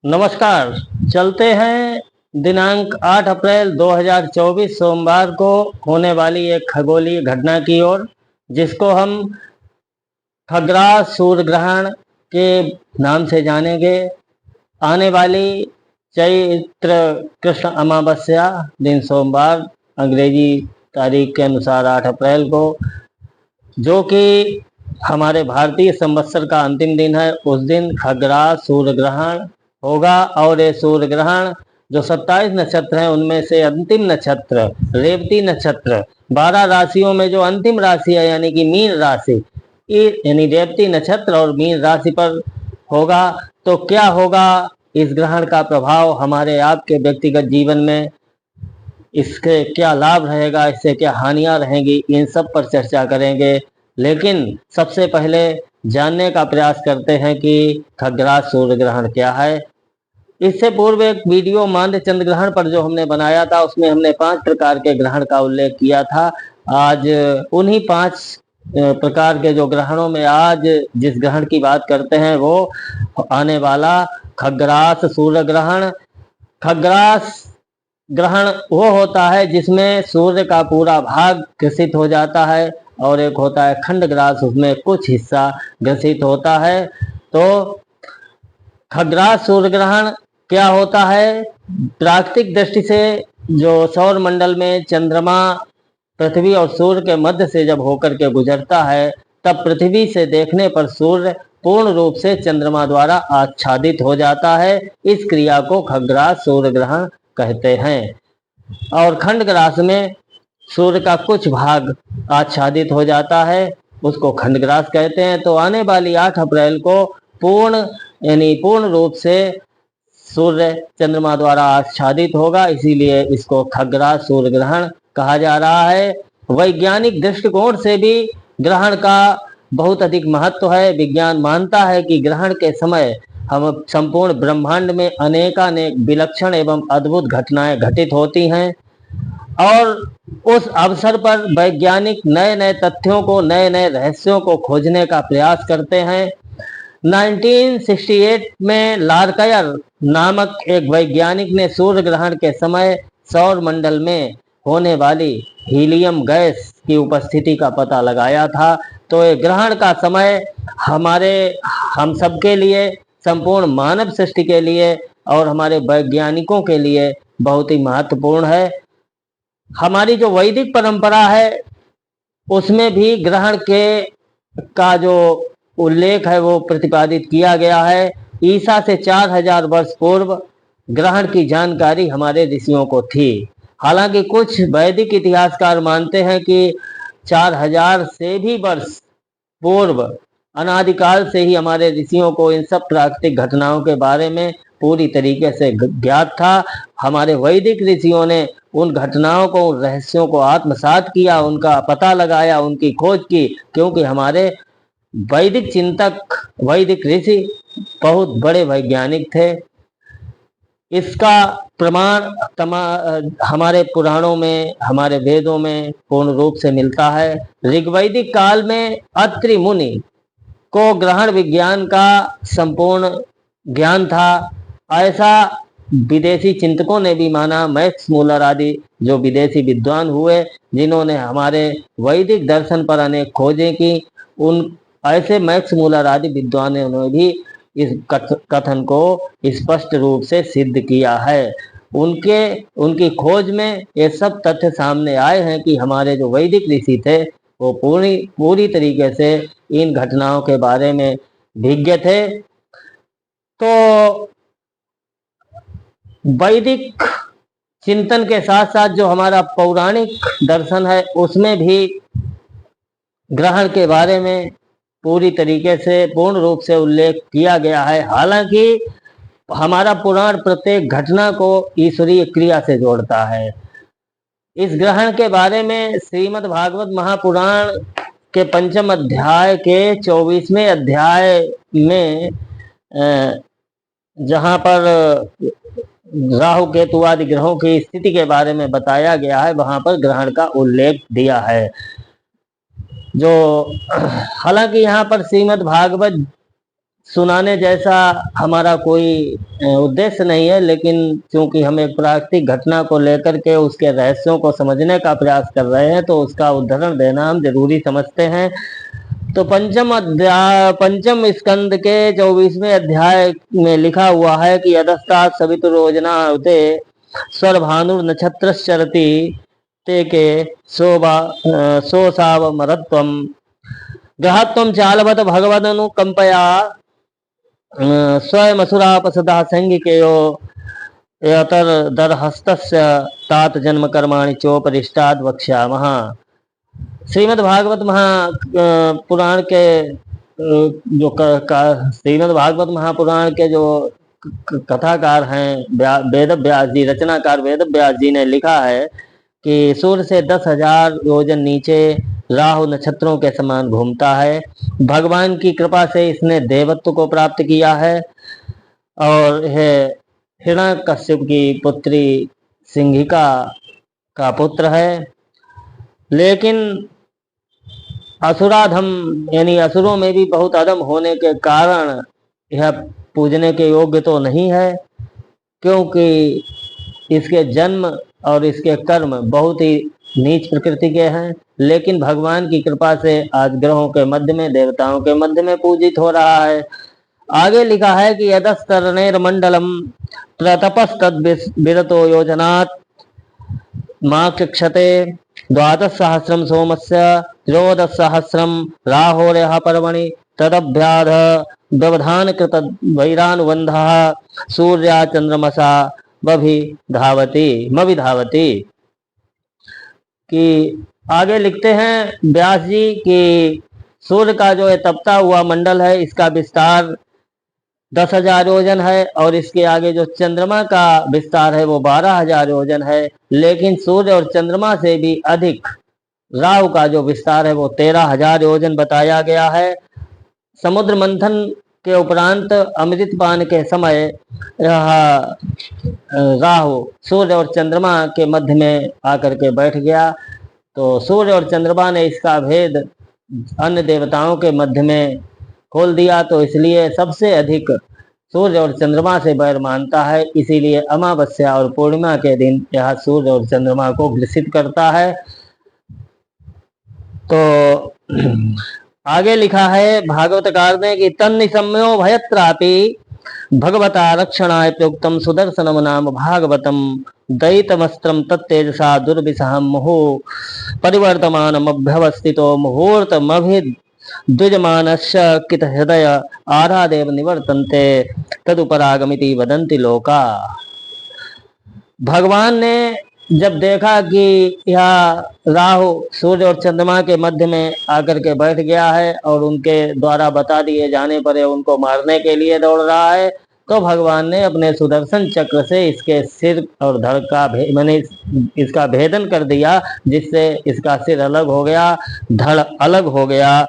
नमस्कार। चलते हैं दिनांक 8 अप्रैल 2024 सोमवार को होने वाली एक खगोलीय घटना की ओर, जिसको हम खग्रास सूर्य ग्रहण के नाम से जानेंगे। आने वाली चैत्र कृष्ण अमावस्या दिन सोमवार, अंग्रेजी तारीख के अनुसार 8 अप्रैल को, जो कि हमारे भारतीय संवत्सर का अंतिम दिन है, उस दिन खग्रास सूर्य ग्रहण होगा। और ये सूर्य ग्रहण जो 27 नक्षत्र हैं उनमें से अंतिम नक्षत्र रेवती नक्षत्र, 12 राशियों में जो अंतिम राशि है यानी कि मीन राशि, यानी रेवती नक्षत्र और मीन राशि पर होगा। तो क्या होगा, इस ग्रहण का प्रभाव हमारे आपके व्यक्तिगत जीवन में, इसके क्या लाभ रहेगा, इससे क्या हानियां रहेंगी, इन सब पर चर्चा करेंगे। लेकिन सबसे पहले जानने का प्रयास करते हैं कि खग्रास सूर्य ग्रहण क्या है। इससे पूर्व एक वीडियो माध्य चंद्र ग्रहण पर जो हमने बनाया था, उसमें हमने 5 प्रकार के ग्रहण का उल्लेख किया था। आज उन्हीं 5 प्रकार के जो ग्रहणों में आज जिस ग्रहण की बात करते हैं वो आने वाला खग्रास सूर्य ग्रहण। खग्रास ग्रहण वो होता है जिसमें सूर्य का पूरा भाग ग्रसित हो जाता है, और एक होता है खंडग्रास, उसमें कुछ हिस्सा ग्रसित होता है। तो खग्रास सूर्य ग्रहण क्या होता है, प्राकृतिक दृष्टि से जो सौर मंडल में चंद्रमा पृथ्वी और सूर्य के मध्य से जब होकर के गुजरता है, तब पृथ्वी से देखने पर सूर्य पूर्ण रूप से चंद्रमा द्वारा आच्छादित हो जाता है। इस क्रिया को खग्रास सूर्य ग्रहण कहते हैं। और खंडग्रास में सूर्य का कुछ भाग आच्छादित हो जाता है, उसको खंडग्रास कहते हैं। तो आने वाली 8 अप्रैल को पूर्ण रूप से सूर्य चंद्रमा द्वारा आच्छादित होगा, इसीलिए इसको खग्रास सूर्य ग्रहण कहा जा रहा है। वैज्ञानिक दृष्टिकोण से भी ग्रहण का बहुत अधिक महत्व है। विज्ञान मानता है कि ग्रहण के समय हम संपूर्ण ब्रह्मांड में अनेकानेक विलक्षण एवं अद्भुत घटनाएं घटित होती हैं, और उस अवसर पर वैज्ञानिक नए नए तथ्यों को, नए नए रहस्यों को खोजने का प्रयास करते हैं। 1968 में लार्कायर नामक एक वैज्ञानिक ने सूर्य ग्रहण के समय सौर मंडल में होने वाली हीलियम गैस की उपस्थिति का पता लगाया था। तो ये ग्रहण का समय हम सबके लिए, संपूर्ण मानव सृष्टि के लिए और हमारे वैज्ञानिकों के लिए बहुत ही महत्वपूर्ण है। हमारी जो वैदिक परंपरा है उसमें भी ग्रहण का जो उल्लेख है वो प्रतिपादित किया गया है। ईसा से 4000 वर्ष पूर्व ग्रहण की जानकारी हमारे ऋषियों को थी। हालांकि कुछ वैदिक इतिहासकार मानते हैं कि 4000 से भी वर्ष पूर्व अनादिकाल से ही हमारे ऋषियों को इन सब प्राकृतिक घटनाओं के बारे में पूरी तरीके से ज्ञात था। हमारे वैदिक ऋषियों ने उन घटनाओं को, उन रहस्यों को आत्मसात किया, उनका पता लगाया, उनकी खोज की, क्योंकि हमारे वैदिक चिंतक, वैदिक ऋषि बहुत बड़े वैज्ञानिक थे। इसका प्रमाण हमारे पुराणों में, हमारे वेदों में पूर्ण रूप से मिलता है। ऋग्वैदिक काल में अत्रि मुनि को ग्रहण विज्ञान का संपूर्ण ज्ञान था, ऐसा विदेशी चिंतकों ने भी माना। मैक्स मूलर आदि जो विदेशी विद्वान हुए, जिन्होंने हमारे वैदिक दर्शन पर अनेक खोजें की, उन ऐसे मैक्स मूलर आदि विद्वानों ने भी इस कथन को स्पष्ट रूप से सिद्ध किया है। उनकी खोज में ये सब तथ्य सामने आए हैं कि हमारे जो वैदिक ऋषि थे वो पूरी तरीके से इन घटनाओं के बारे में विज्ञ थे। तो वैदिक चिंतन के साथ साथ जो हमारा पौराणिक दर्शन है उसमें भी ग्रहण के बारे में पूरी तरीके से, पूर्ण रूप से उल्लेख किया गया है। हालांकि हमारा पुराण प्रत्येक घटना को ईश्वरीय क्रिया से जोड़ता है। इस ग्रहण के बारे में श्रीमद् भागवत महापुराण के 5वें अध्याय के 24वें अध्याय में जहाँ पर राहु केतु आदि ग्रहों की स्थिति के बारे में बताया गया है, वहां पर ग्रहण का उल्लेख दिया है। जो हालांकि यहाँ पर श्रीमद् भागवत सुनाने जैसा हमारा कोई उद्देश्य नहीं है, लेकिन क्योंकि हम एक प्राकृतिक घटना को लेकर के उसके रहस्यों को समझने का प्रयास कर रहे हैं, तो उसका उदाहरण देना हम जरूरी समझते हैं। तो पंचम स्कंद के 24वें अध्याय में लिखा हुआ है कि अधस्तात् सवितुर्योजना उते स्वर भानुर नक्षत्र चरती ते के सोसावमरत्वम ग्रहत्वम चालवत भगवदनुकंपया स्वयमसुरापसदा संगिकेयो यतर्दरहस्तस्य तात जन्म कर्माणि चोपरिष्टाद वक्ष्यामः। श्रीमद् भागवत पुराण के श्रीमद् भागवत महापुराण के जो कथाकार हैं वेद व्यास जी, रचनाकार वेद व्यास जी ने लिखा है कि सूर्य से 10,000 योजन नीचे राहु नक्षत्रों के समान घूमता है। भगवान की कृपा से इसने देवत्व को प्राप्त किया है और यह हिरण्यकश्यप की पुत्री सिंहिका का पुत्र है। लेकिन असुराधम यानी असुरों में भी बहुत अधम होने के कारण यह पूजने के योग्य तो नहीं है, क्योंकि इसके जन्म और इसके कर्म बहुत ही नीच प्रकृति के हैं। लेकिन भगवान की कृपा से आज ग्रहों के मध्य में, देवताओं के मध्य में पूजित हो रहा है। आगे लिखा है कि यदस्तरणेर मंडलम प्रतपस्तद विरतो योजनात् माक्षते 12,000 सोमस्य 13,000 राहोर्यः पर्वणि तदभ्याध व्यवधान कृत वैरानुबंधः सूर्या चंद्रमसा मभिधावती। कि आगे लिखते हैं व्यास जी कि सूर्य का जो तपता हुआ मंडल है, इसका विस्तार 10,000 योजन है और इसके आगे जो चंद्रमा का विस्तार है वो 12,000 योजन है। लेकिन सूर्य और चंद्रमा से भी अधिक राहु का जो विस्तार है वो 13,000 योजन बताया गया है। समुद्र मंथन के उपरांत अमृतपान के समय यह राहु सूर्य और चंद्रमा के मध्य में आकर के बैठ गया। तो सूर्य और चंद्रमा ने इसका भेद अन्य देवताओं के मध्य में खोल दिया, तो इसलिए सबसे अधिक सूर्य और चंद्रमा से बैर मानता है। इसीलिए अमावस्या और पूर्णिमा के दिन यह सूर्य और चंद्रमा को ग्रसित करता है। तो आगे लिखा है भागवतकार ने कि तन्निसम्यो भयत्रापि भगवता रक्षणाय प्रोक्तम सुदर्शनम नाम भागवतम दैतमस्त्रम तत्तेजसा दुर्विसहम मुहु परिवर्तमानमभ्यवस्थितो मुहूर्तमभिद्विजमानस्य कित हृदय आरादेव निवर्तन्ते तदुपरागमिति वदन्ति लोका। भगवान ने जब देखा कि यह राहु सूर्य और चंद्रमा के मध्य में आकर के बैठ गया है और उनके द्वारा बता दिए जाने पर उनको मारने के लिए दौड़ रहा है, तो भगवान ने अपने सुदर्शन चक्र से इसके सिर और धड़ का मैंने इसका भेदन कर दिया, जिससे इसका सिर अलग हो गया, धड़ अलग हो गया।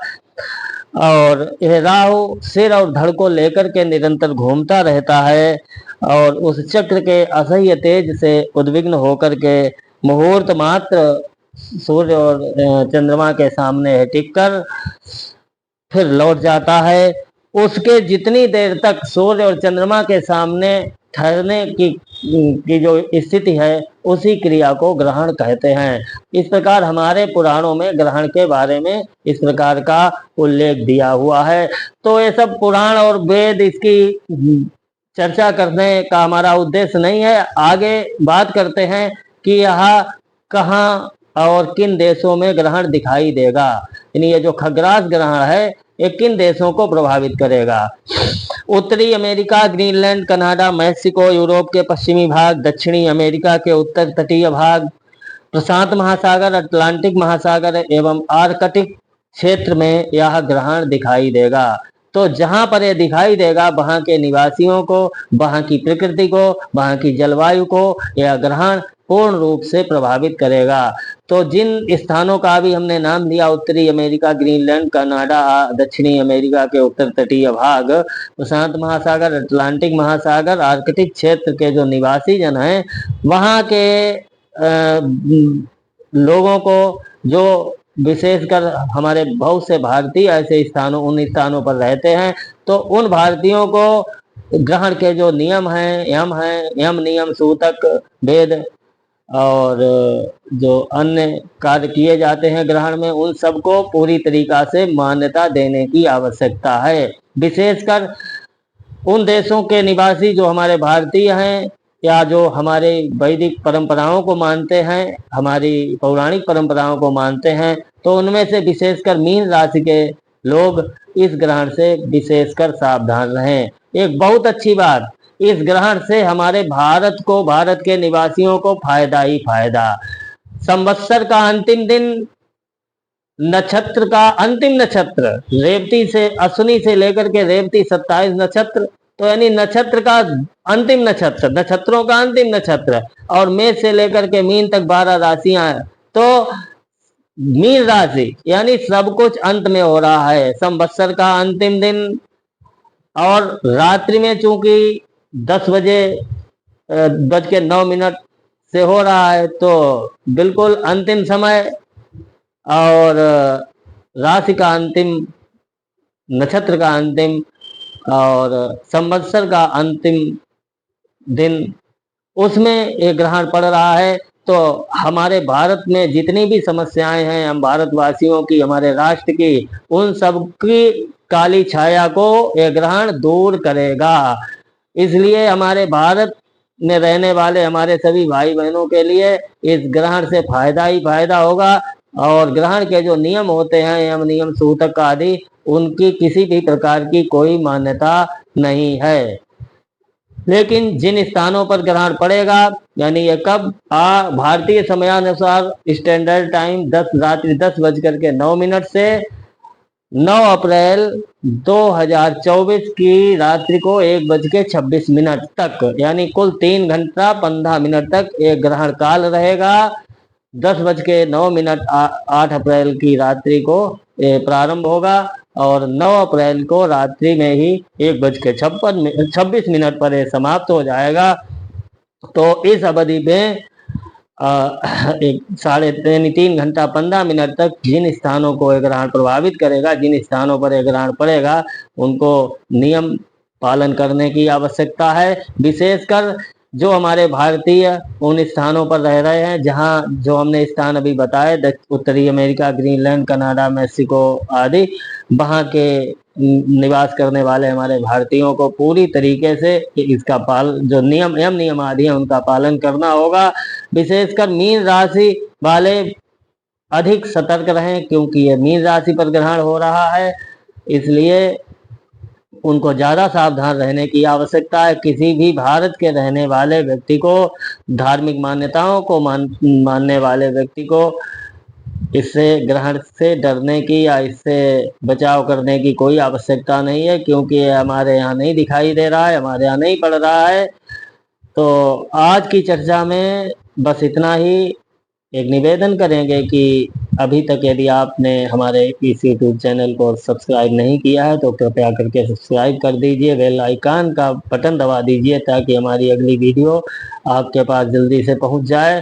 और यह राहु सिर और धड़ को लेकर के निरंतर घूमता रहता है और उस चक्र के असह्य तेज से उद्विग्न होकर के मुहूर्त मात्र सूर्य और चंद्रमा के सामने टिककर फिर लौट जाता है। उसके जितनी देर तक सूर्य और चंद्रमा के सामने ठहरने की जो स्थिति है, उसी क्रिया को ग्रहण कहते हैं। इस प्रकार हमारे पुराणों में ग्रहण के बारे में इस प्रकार का उल्लेख दिया हुआ है। तो ये सब पुराण और वेद इसकी चर्चा करने का हमारा उद्देश्य नहीं है। आगे बात करते हैं कि यह कहाँ और किन देशों में ग्रहण दिखाई देगा, यानी ये जो खग्रास ग्रहण है ये किन देशों को प्रभावित करेगा। उत्तरी America, Greenland, Canada, Mexico, Europe के पश्चिमी भाग, दक्षिणी अमेरिका के उत्तर तटीय भाग, प्रशांत महासागर, अटलांटिक महासागर एवं आर्कटिक क्षेत्र में यह ग्रहण दिखाई देगा। तो जहां पर यह दिखाई देगा, वहां के निवासियों को, वहां की प्रकृति को, वहां की जलवायु को यह ग्रहण पूर्ण रूप से प्रभावित करेगा। तो जिन स्थानों का भी हमने नाम लिया, उत्तरी अमेरिका, ग्रीनलैंड, कनाडा, दक्षिणी अमेरिका के उत्तर तटीय भाग, प्रशांत महासागर, अटलांटिक महासागर, आर्कटिक क्षेत्र के जो निवासी जन हैं, वहाँ के लोगों को जो विशेषकर हमारे बहुत से भारतीय ऐसे स्थानों उन स्थानों पर रहते हैं, तो उन भारतीयों को ग्रहण के जो नियम हैं, यम नियम सूतक वेद और जो अन्य कार्य किए जाते हैं ग्रहण में, उन सबको पूरी तरीका से मान्यता देने की आवश्यकता है। विशेषकर उन देशों के निवासी जो हमारे भारतीय हैं या जो हमारे वैदिक परंपराओं को मानते हैं, हमारी पौराणिक परंपराओं को मानते हैं, तो उनमें से विशेषकर मीन राशि के लोग इस ग्रहण से विशेषकर सावधान रहें। एक बहुत अच्छी बात, इस ग्रहण से हमारे भारत को, भारत के निवासियों को फायदा ही फायदा। संवत्सर का अंतिम दिन, नक्षत्र का अंतिम नक्षत्र रेवती से, अश्विनी से लेकर के रेवती 27 नक्षत्र, तो यानी नक्षत्र का अंतिम नक्षत्र, नक्षत्रों का अंतिम नक्षत्र, और मेष से लेकर के मीन तक 12 राशियां हैं। तो मीन राशि यानी सब कुछ अंत में हो रहा है। संवत्सर का अंतिम दिन और रात्रि में चूंकि 10 बजे बज के 9 मिनट से हो रहा है, तो बिल्कुल अंतिम समय, और राशि का अंतिम, नक्षत्र का अंतिम और संवत्सर का अंतिम दिन, उसमें एक ग्रहण पड़ रहा है। तो हमारे भारत में जितनी भी समस्याएं हैं हम भारतवासियों की, हमारे राष्ट्र की, उन सब की काली छाया को यह ग्रहण दूर करेगा। इसलिए हमारे भारत में रहने वाले हमारे सभी भाई बहनों के लिए इस ग्रहण से फायदा ही फायदा होगा। और ग्रहण के जो नियम होते हैं, यम नियम सूतक आदि, उनकी किसी भी प्रकार की कोई मान्यता नहीं है। लेकिन जिन स्थानों पर ग्रहण पड़ेगा, यानी ये कब, भारतीय समयानुसार स्टैंडर्ड टाइम रात्रि 10:09 से 9 अप्रैल 2024 की रात्रि को 1:26 तक, यानी कुल 3 घंटा 15 मिनट तक एक ग्रहण काल रहेगा। 10:09 8 अप्रैल की रात्रि को प्रारंभ होगा और 9 अप्रैल को रात्रि में ही 1:26 पर यह समाप्त हो जाएगा। तो इस अवधि में 3 घंटा 15 मिनट तक जिन स्थानों को यह ग्रहण प्रभावित करेगा, जिन स्थानों पर यह ग्रहण पड़ेगा, उनको नियम पालन करने की आवश्यकता है। विशेषकर जो हमारे भारतीय उन स्थानों पर रह रहे हैं जहां, जो हमने स्थान अभी बताए, उत्तरी अमेरिका, ग्रीनलैंड, कनाडा, मेक्सिको आदि, वहां के निवास करने वाले हमारे भारतीयों को पूरी तरीके से इसका जो नियम आदि हैं उनका पालन करना होगा। विशेषकर मीन राशि वाले अधिक सतर्क रहें, क्योंकि ये मीन राशि पर ग्रहण हो रहा है, इसलिए उनको ज्यादा सावधान रहने की आवश्यकता है। किसी भी भारत के रहने वाले व्यक्ति को, धार्मिक मान्यताओं को मानने वाले व्यक्ति को इससे, ग्रहण से डरने की या इससे बचाव करने की कोई आवश्यकता नहीं है, क्योंकि ये हमारे यहाँ नहीं दिखाई दे रहा है, हमारे यहाँ नहीं पड़ रहा है। तो आज की चर्चा में बस इतना ही। एक निवेदन करेंगे कि अभी तक यदि आपने हमारे इस यूट्यूब चैनल को सब्सक्राइब नहीं किया है तो कृपया करके सब्सक्राइब कर दीजिए, बेल आइकन का बटन दबा दीजिए ताकि हमारी अगली वीडियो आपके पास जल्दी से पहुंच जाए।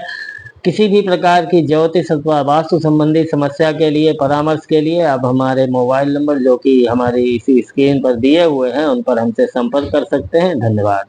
किसी भी प्रकार की ज्योतिष अथवा वास्तु संबंधी समस्या के लिए, परामर्श के लिए आप हमारे मोबाइल नंबर जो कि हमारी इसी स्क्रीन पर दिए हुए हैं उन पर हमसे संपर्क कर सकते हैं। धन्यवाद।